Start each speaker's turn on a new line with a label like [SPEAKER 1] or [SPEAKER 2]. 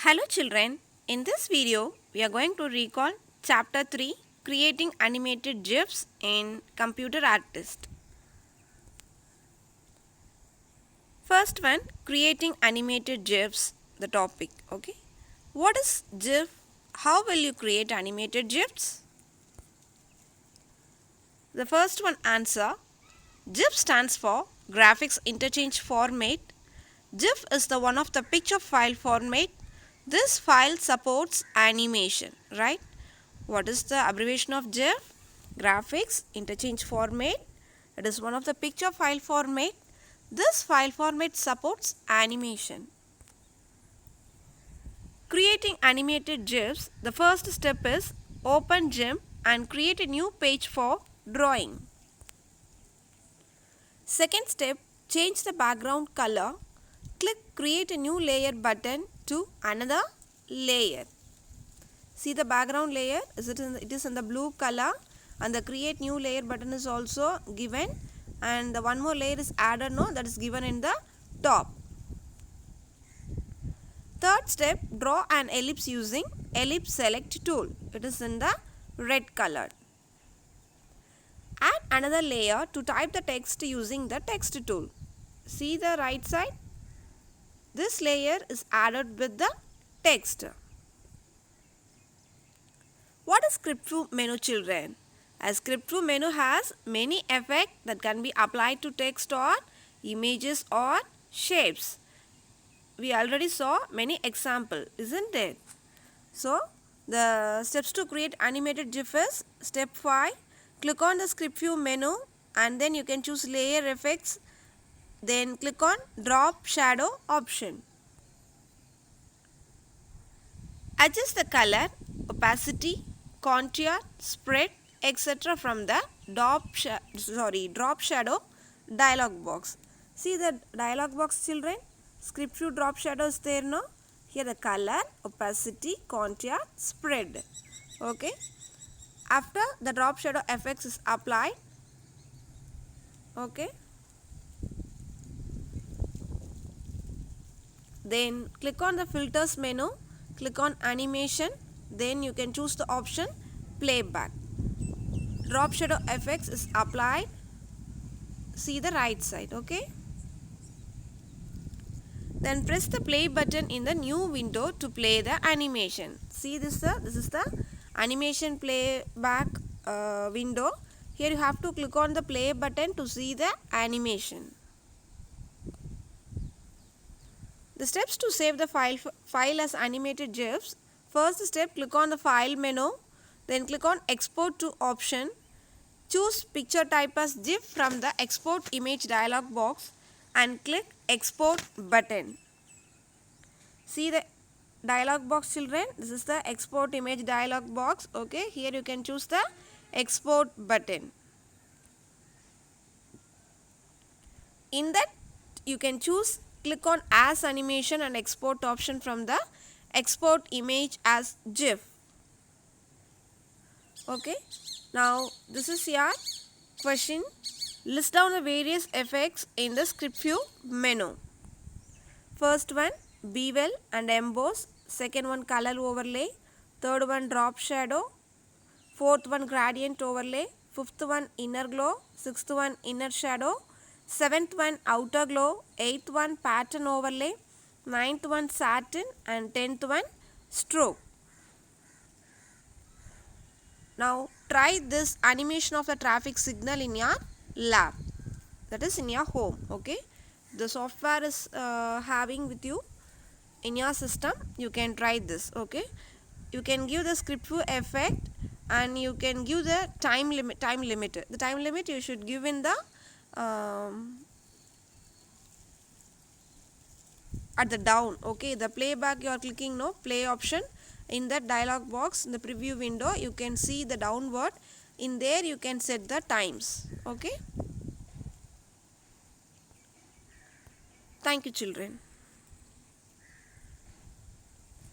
[SPEAKER 1] Hello children, in this video we are going to recall chapter 3 creating animated GIFs in Computer Artist. First one, creating animated GIFs, the topic. Okay, what is GIF? How will you create animated GIFs? The first one answer, GIF stands for Graphics Interchange Format. GIF is the one of the picture file format. This file supports animation, right? What is the abbreviation of GIF? Graphics Interchange Format. It is one of the picture file format. This file format supports animation. Creating animated GIFs, the first step is open GIMP and create a new page for drawing. Second step, change the background color. Click create a new layer button to another layer. See the background layer, it is in the blue color, and the create new layer button is also given, and the one more layer is added now, that is given in the top. Third step, draw an ellipse using ellipse select tool. It is in the red color. Add another layer to type the text using the text tool. See the right side? This layer is added with the text. What is script view menu, children? A script view menu has many effects that can be applied to text or images or shapes. We already saw many examples, isn't it? So, the steps to create animated GIF is step 5. Click on the script view menu and then you can choose layer effects. Then click on drop shadow option. Adjust the color, opacity, contour, spread, etc. from the drop shadow dialog box. See the dialog box, children? Script view drop shadow is there, no? Here the color, opacity, contour, spread. Okay. After the drop shadow effects is applied, okay, then click on the filters menu, click on animation, then you can choose the option playback. Drop shadow effects is applied. See the right side, okay. Then press the play button in the new window to play the animation. See this is the animation playback window. Here you have to click on the play button to see the animation. The steps to save the file as animated GIFs. First step, click on the file menu, then click on export to option. Choose picture type as GIF from the export image dialog box and click export button. See the dialog box, children? This is the export image dialog box. Okay, here you can choose the export button. In that you can choose click on as animation and export option from the export image as GIF. Okay, now this is your question. List down the various effects in the script view menu. First one, bevel and emboss. Second one, color overlay. Third one, drop shadow. Fourth one, gradient overlay. Fifth one, inner glow. Sixth one, inner shadow. Seventh one, outer glow. Eighth one, pattern overlay. Ninth one, satin. And 10th one, stroke. Now try this animation of the traffic signal in your lab, that is in your home. Okay, the software is having with you in your system. You can try this. Okay, you can give the script view effect and you can give the time limit. The time limit you should give in the at the down. Okay, the playback you are clicking, no, play option. In that dialog box in the preview window you can see the downward. In there you can set the times. Okay, thank you, children.